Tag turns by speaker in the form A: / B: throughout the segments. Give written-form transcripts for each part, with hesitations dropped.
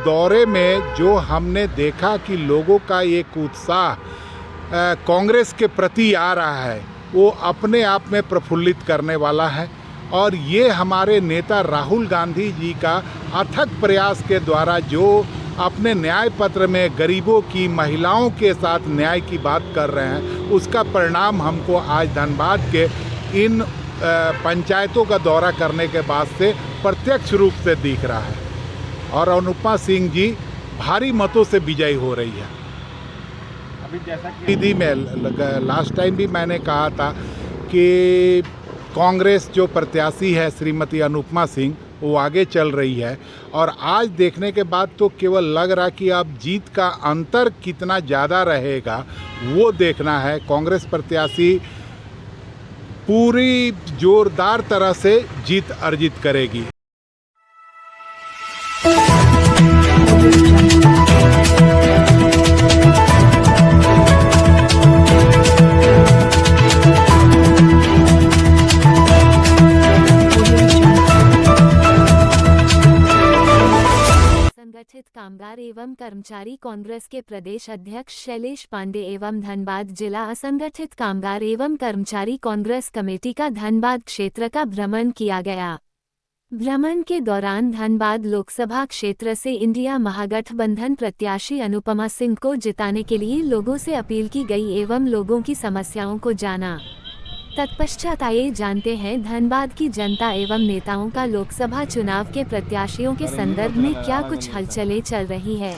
A: दौरे में जो हमने देखा कि लोगों का एक उत्साह कांग्रेस के प्रति आ रहा है, वो अपने आप में प्रफुल्लित करने वाला है। और ये हमारे नेता राहुल गांधी जी का अथक प्रयास के द्वारा जो अपने न्याय पत्र में गरीबों की, महिलाओं के साथ न्याय की बात कर रहे हैं, उसका परिणाम हमको आज धनबाद के इन पंचायतों का दौरा करने के बाद से प्रत्यक्ष रूप से दिख रहा है। और अनुपमा सिंह जी भारी मतों से विजयी हो रही है।
B: अभी जैसा कि
A: दीदी में लास्ट टाइम भी मैंने कहा था कि कांग्रेस जो प्रत्याशी है श्रीमती अनुपमा सिंह, वो आगे चल रही है। और आज देखने के बाद तो केवल लग रहा कि अब जीत का अंतर कितना ज़्यादा रहेगा वो देखना है। कांग्रेस प्रत्याशी पूरी जोरदार तरह से जीत अर्जित करेगी।
C: संगठित कामगार एवं कर्मचारी कांग्रेस के प्रदेश अध्यक्ष शैलेश पांडे एवं धनबाद जिला असंगठित कामगार एवं कर्मचारी कांग्रेस कमेटी का धनबाद क्षेत्र का भ्रमण किया गया। भ्रमण के दौरान धनबाद लोकसभा क्षेत्र से इंडिया महागठबंधन प्रत्याशी अनुपमा सिंह को जिताने के लिए लोगों से अपील की गई एवं लोगों की समस्याओं को जाना। तत्पश्चात आइए जानते हैं धनबाद की जनता एवं नेताओं का लोकसभा चुनाव के प्रत्याशियों के संदर्भ में क्या कुछ हलचलें चल रही है।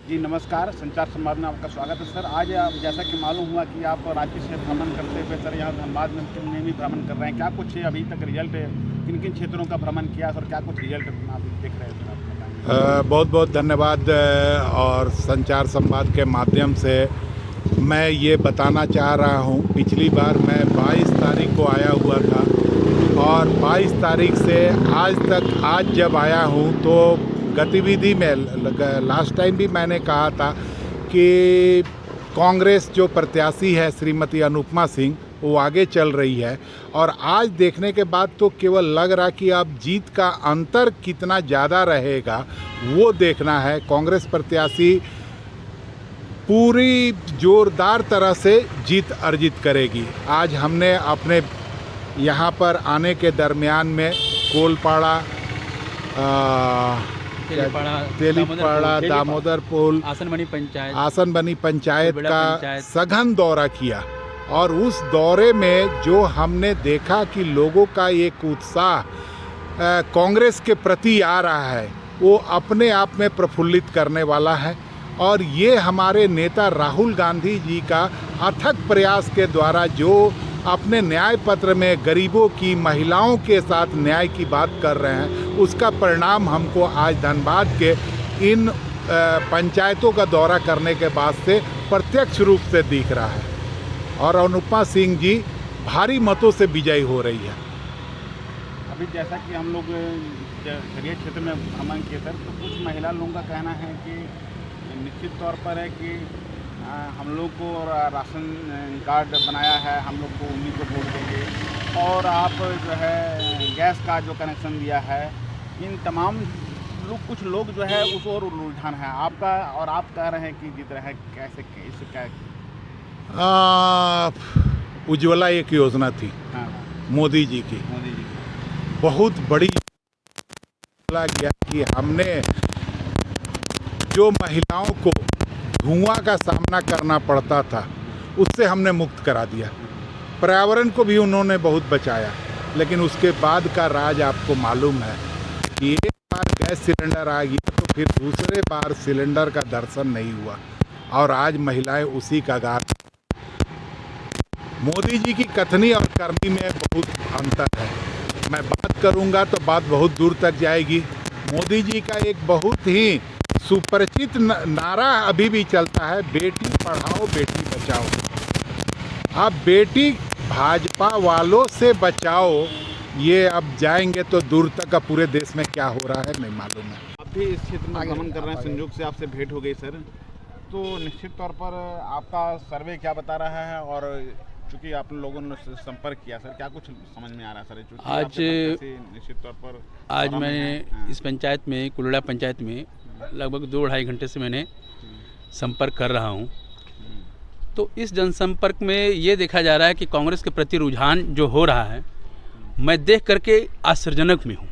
B: जी नमस्कार, संचार संवाद में आपका स्वागत है सर। आज जैसा कि मालूम हुआ कि आप राज्य से भ्रमण करते हुए सर यहाँ धनबाद में भी भ्रमण कर रहे हैं, क्या कुछ अभी तक रिजल्ट, किन किन क्षेत्रों का भ्रमण किया और क्या कुछ रिजल्ट आप देख रहे हैं सर?
A: बहुत बहुत धन्यवाद। और संचार संवाद के माध्यम से मैं ये बताना चाह रहा हूँ, पिछली बार मैं 22 तारीख को आया हुआ था और 22 तारीख से आज तक आज जब आया हूँ तो गतिविधि में लास्ट टाइम भी मैंने कहा था कि कांग्रेस जो प्रत्याशी है श्रीमती अनुपमा सिंह, वो आगे चल रही है। और आज देखने के बाद तो केवल लग रहा कि अब जीत का अंतर कितना ज़्यादा रहेगा वो देखना है। कांग्रेस प्रत्याशी पूरी जोरदार तरह से जीत अर्जित करेगी। आज हमने अपने यहाँ पर आने के दरमियान में कोलपाड़ा, तेलीपाड़ा, दामोदरपुर, आसनबनी पंचायत का सघन दौरा किया। और उस दौरे में जो हमने देखा कि लोगों का एक उत्साह कांग्रेस के प्रति आ रहा है, वो अपने आप में प्रफुल्लित करने वाला है। और ये हमारे नेता राहुल गांधी जी का अथक प्रयास के द्वारा जो अपने न्याय पत्र में गरीबों की, महिलाओं के साथ न्याय की बात कर रहे हैं, उसका परिणाम हमको आज धनबाद के इन पंचायतों का दौरा करने के बाद से प्रत्यक्ष रूप से दिख रहा है। और अनुपमा सिंह जी भारी मतों से विजयी हो रही है।
B: अभी जैसा कि हम लोग शहरी क्षेत्र में भ्रमण किए सर, तो कुछ महिला लोगों का कहना है कि निश्चित तौर पर है कि हम लोग को राशन कार्ड बनाया है, हम लोग को उन्हीं को वोट देंगे। और आप जो है गैस का जो कनेक्शन दिया है, इन तमाम लोग, कुछ लोग जो है उस और रुझान है आपका, और आप कह रहे हैं कि जीत रहे हैं, कैसे इससे क्या?
A: उज्ज्वला एक योजना थी,
B: हाँ,
A: मोदी जी की बहुत बड़ी गया कि हमने जो महिलाओं को धुआं का सामना करना पड़ता था उससे हमने मुक्त करा दिया। पर्यावरण को भी उन्होंने बहुत बचाया। लेकिन उसके बाद का राज आपको मालूम है कि एक बार गैस सिलेंडर आ गया तो फिर दूसरे बार सिलेंडर का दर्शन नहीं हुआ। और आज महिलाएं उसी का गार। मोदी जी की कथनी और करनी में बहुत अंतर है। मैं बात करूंगा तो बात बहुत दूर तक जाएगी। मोदी जी का एक बहुत ही सुपरिचित नारा अभी भी चलता है, बेटी पढ़ाओ बेटी बचाओ। अब बेटी भाजपा वालों से बचाओ, ये अब जाएंगे तो दूर तक का पूरे देश में क्या हो रहा है नहीं मालूम है।
B: आप भी इस क्षेत्र में भ्रमण कर रहे हैं, संयोग से आपसे भेंट हो गई सर, तो निश्चित तौर पर आपका सर्वे क्या बता रहा है और चूंकि आप लोगों ने संपर्क किया सर, क्या कुछ समझ में आ रहा है सर? चूंकि
D: आज
B: आपके प्रत्याशी निश्चित तौर पर
D: आज
B: सभा में
D: मैंने
B: हैं।
D: इस पंचायत में, कुलड़ा पंचायत में लगभग 2-2.5 घंटे से मैंने संपर्क कर रहा हूँ। तो इस जनसंपर्क में ये देखा जा रहा है कि कांग्रेस के प्रति रुझान जो हो रहा है, मैं देख करके आश्चर्यजनक में हूँ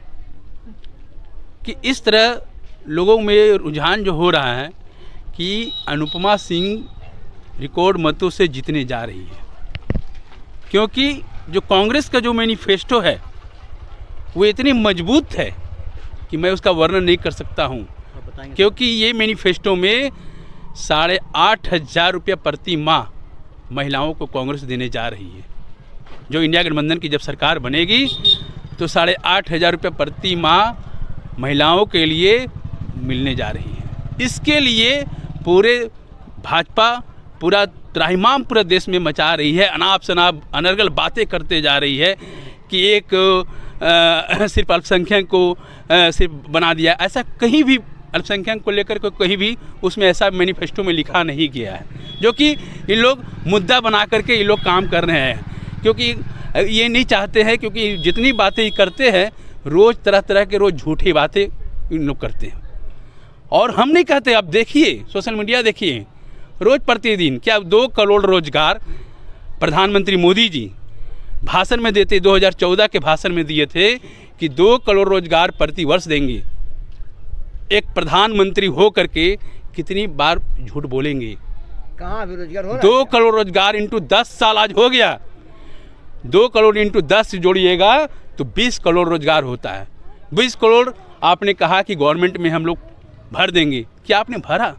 D: कि इस तरह लोगों में रुझान जो हो रहा है कि अनुपमा सिंह रिकॉर्ड मतों से जीतने जा रही है। क्योंकि जो कांग्रेस का जो मैनिफेस्टो है वो इतनी मजबूत है कि मैं उसका वर्णन नहीं कर सकता हूँ। क्योंकि ये मैनिफेस्टो में 8,500 रुपये प्रति माह महिलाओं को कांग्रेस देने जा रही है। जो इंडिया गठबंधन की जब सरकार बनेगी तो 8,500 रुपये प्रति माह महिलाओं के लिए मिलने जा रही है। इसके लिए पूरे भाजपा पूरा त्राहिमाम पूरे देश में मचा रही है, अनाप शनाप अनर्गल बातें करते जा रही है कि एक सिर्फ अल्पसंख्यक को सिर्फ बना दिया। ऐसा कहीं भी अल्पसंख्यक को लेकर के कहीं भी उसमें ऐसा मैनिफेस्टो में लिखा नहीं गया है, जो कि इन लोग मुद्दा बना करके ये लोग काम कर रहे हैं। क्योंकि ये नहीं चाहते हैं, क्योंकि जितनी बातें ये करते हैं रोज़ तरह तरह के रोज़ झूठी बातें इन लोग करते हैं। और हम नहीं कहते, आप देखिए सोशल मीडिया देखिए, रोज़ प्रतिदिन क्या 2 करोड़ रोजगार प्रधानमंत्री मोदी जी भाषण में देते, 2014 के भाषण में दिए थे कि 2 करोड़ रोजगार प्रति वर्ष देंगे। एक प्रधानमंत्री हो करके कितनी बार झूठ बोलेंगे?
E: कहाँ बेरोजगार हो रहा है?
D: 2 करोड़ रोजगार इंटू 10 साल आज हो गया। 2 करोड़ इंटू 10 जोड़िएगा तो 20 करोड़ रोजगार होता है। 20 करोड़ आपने कहा कि गवर्नमेंट में हम लोग भर देंगे। क्या आपने भरा?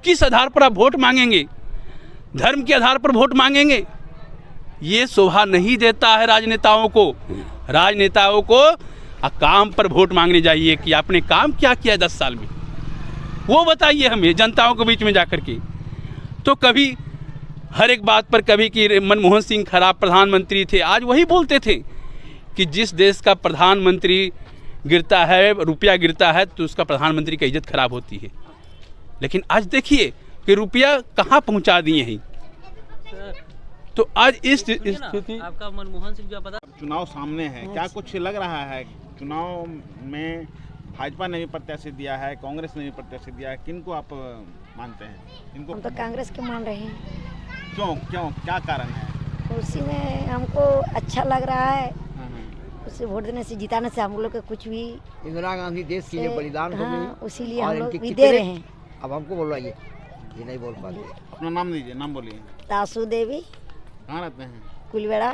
D: किस आधार पर आप वोट मांगेंगे? धर्म के आधार पर वोट मांगेंगे? ये शोभा नहीं देता है राजनेताओं को। राजनेताओं को काम पर वोट मांगने जाइए कि आपने काम क्या किया 10 साल में, वो बताइए हमें जनताओं के बीच में जाकर के। तो कभी हर एक बात पर, कभी कि मनमोहन सिंह खराब प्रधानमंत्री थे, आज वही बोलते थे कि जिस देश का प्रधानमंत्री गिरता है, रुपया गिरता है, तो उसका प्रधानमंत्री की इज्जत खराब होती है। लेकिन आज देखिए कि रुपया कहाँ पहुँचा दिए हैं। तो आज इस स्थिति,
E: आपका मनमोहन सिंह जो पता,
B: चुनाव सामने है, क्या कुछ लग रहा है? चुनाव में भाजपा ने भी प्रत्याशी दिया है, कांग्रेस ने भी प्रत्याशी दिया है, किनको आप मानते हैं? इनको
F: हम तो कांग्रेस के मान रहे हैं।
B: क्यों क्यों क्या कारण है?
F: उसी में हमको अच्छा लग रहा है, उसे वोट देने से, जिताने से हम लोग के कुछ भी।
E: इंदिरा गांधी देश के लिए बलिदान हो गई,
F: उसीलिए
E: और
F: हम लोग
E: इनके
F: भी दे
E: कितने-
F: रहे हैं।
E: अब हमको बोलवाइए, ये नहीं बोल पाते।
B: अपना नाम दीजिए, नाम बोलिए।
F: तासु देवी,
B: कहाँ रहते हैं?
F: कुलबेड़ा।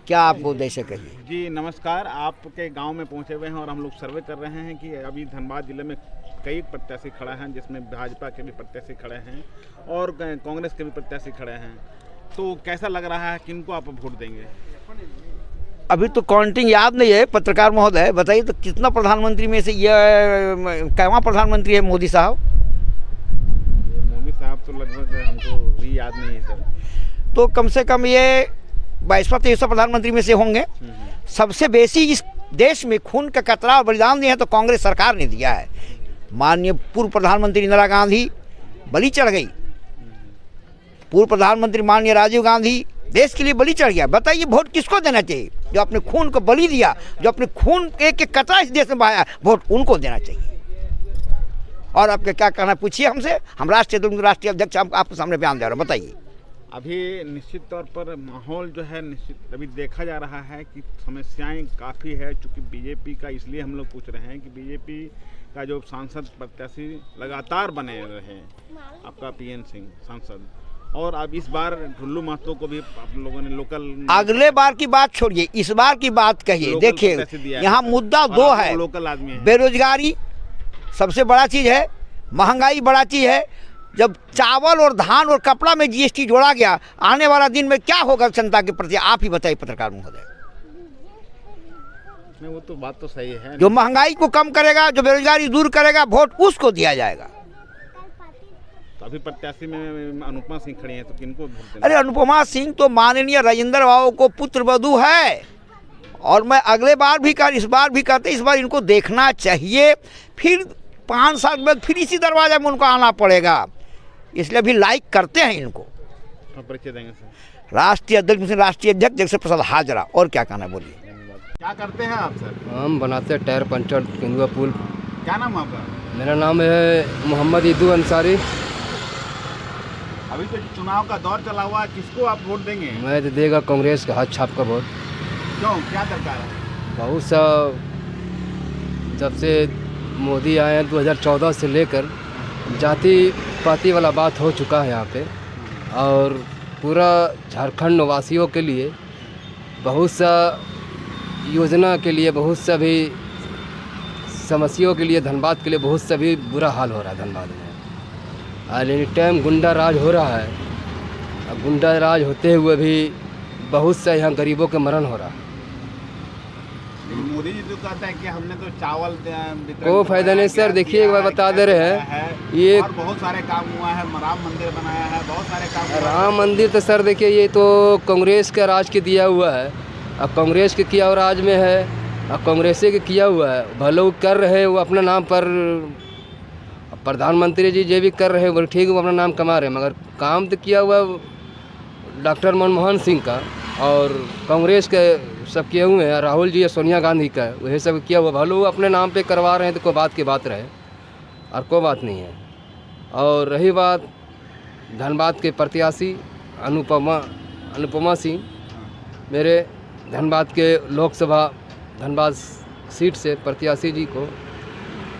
E: क्या आपको उद्देश्य कहिए?
B: जी नमस्कार, आपके गांव में पहुंचे हुए हैं और हम लोग सर्वे कर रहे हैं कि अभी धनबाद जिले में कई प्रत्याशी खड़े हैं, जिसमें भाजपा के भी प्रत्याशी खड़े हैं और कांग्रेस के भी प्रत्याशी खड़े हैं। तो कैसा लग रहा है, किनको आप वोट देंगे?
E: अभी तो काउंटिंग याद नहीं है। पत्रकार महोदय बताइए तो कितना प्रधानमंत्री में से ये कैवा प्रधानमंत्री है? मोदी साहब।
B: मोदी साहब तो लगभग हमको भी याद नहीं है सर।
E: तो कम से कम ये 22वां-23वां प्रधानमंत्री में से होंगे। सबसे बेसी इस देश में खून का कतरा और बलिदान दिया है तो कांग्रेस सरकार ने दिया है। माननीय पूर्व प्रधानमंत्री इंदिरा गांधी बलि चढ़ गई, पूर्व प्रधानमंत्री माननीय राजीव गांधी देश के लिए बलि चढ़ गया। बताइए वोट किसको देना चाहिए? जो अपने खून को बलि दिया, जो अपने खून एक एक कतरा इस देश में बहाया, वोट उनको देना चाहिए। और आपके क्या कहना पूछिए हमसे, हम राष्ट्रीय अध्यक्ष आपके सामने बयान दे रहे हैं, बताइए।
B: अभी निश्चित तौर पर माहौल जो है निश्चित अभी देखा जा रहा है कि समस्याएं काफ़ी है। चूँकि बीजेपी का, इसलिए हम लोग पूछ रहे हैं कि बीजेपी का जो सांसद प्रत्याशी लगातार बने रहे, आपका पीएन सिंह सांसद, और अब इस बार ढुल्लू महतो को भी आप लोगों ने लोकल,
E: अगले बार की बात छोड़िए, इस बार की बात कहिए। देखिए यहाँ मुद्दा दो है,
B: लोकल आदमी है।
E: बेरोजगारी सबसे बड़ा चीज़ है, महंगाई बड़ा चीज़ है। जब चावल और धान और कपड़ा में जीएसटी जोड़ा गया, आने वाला दिन में क्या होगा जनता के प्रति, आप ही बताइए पत्रकार महोदय।
B: नहीं, वो तो बात तो सही है।
E: जो महंगाई को कम करेगा, जो बेरोजगारी दूर करेगा, वोट उसको दिया जाएगा।
B: तो अभी प्रत्याशी में अनुपमा सिंह खड़ी हैं, तो किनको वोट देना?
E: अरे अनुपमा सिंह तो माननीय राजेंद्र बाबू को पुत्र वधू है, और मैं अगले बार भी इस बार भी कहते, इस बार इनको देखना चाहिए। फिर 5 साल बाद फिर इसी दरवाजे में उनको आना पड़ेगा, इसलिए अभी लाइक करते हैं इनको।
B: परिचय देंगे सर।
E: राष्ट्रीय अध्यक्ष मिशन राष्ट्रीय अध्यक्ष जगदीश प्रसाद हाजरा। और क्या कहना है बोलिए।
B: क्या करते हैं आप सर?
G: हम बनाते हैं टायर पंचर केंदुआ पुल।
B: क्या नाम है आपका?
G: मेरा नाम है मोहम्मद ईदू अंसारी।
B: अभी तो चुनाव का दौर चला हुआ है, किसको आप वोट देंगे?
G: मैं तो देगा कांग्रेस का हाथ छाप का वोट।
B: क्यों, क्या दरकार है?
G: बहुत सा जब से मोदी आए हैं 2014 से लेकर जाति पाति वाला बात हो चुका है यहाँ पे, और पूरा झारखंड वासियों के लिए बहुत सा योजना के लिए, बहुत सा भी समस्याओं के लिए, धनबाद के लिए बहुत सा भी बुरा हाल हो रहा है धनबाद में। और एनी टाइम गुंडा राज हो रहा है। अब गुंडा राज होते हुए भी बहुत सा यहाँ गरीबों के मरण हो रहा है।
B: मोदी जी तो कहते हैं कि हमने तो चावल
G: कोई फायदा नहीं सर। देखिए एक बार बता दे रहे हैं, ये
B: और बहुत सारे काम हुआ है, राम मंदिर बनाया है, बहुत सारे काम हुआ है।
G: राम मंदिर तो सर देखिए ये तो कांग्रेस का राज के दिया हुआ है। अब कांग्रेस के किया हुआ राज में है, अब कांग्रेस के किया हुआ है। भले वो कर रहे हैं, वो अपना नाम पर प्रधानमंत्री जी जो भी कर रहे हैं वो ठीक, वो अपना नाम कमा रहे हैं, मगर काम तो किया हुआ डॉक्टर मनमोहन सिंह का और कांग्रेस के सब किए हुए हैं, राहुल जी या सोनिया गांधी का वही सब किया हुआ। भले वो अपने नाम पे करवा रहे हैं तो कोई बात की बात रहे, और कोई बात नहीं है। और रही बात धनबाद के प्रत्याशी अनुपमा सिंह, मेरे धनबाद के लोकसभा धनबाद सीट से प्रत्याशी जी को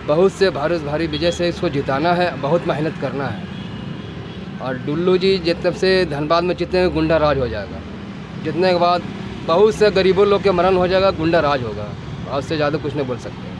G: बहुत से भारी विजय से इसको जिताना है, बहुत मेहनत करना है। और डुल्लू जी जितने से धनबाद में जितने गुंडा राज हो जाएगा, जितने के बाद बहुत से गरीबों लोग के मरण हो जाएगा, गुंडा राज होगा। और उससे ज़्यादा कुछ नहीं बोल सकते।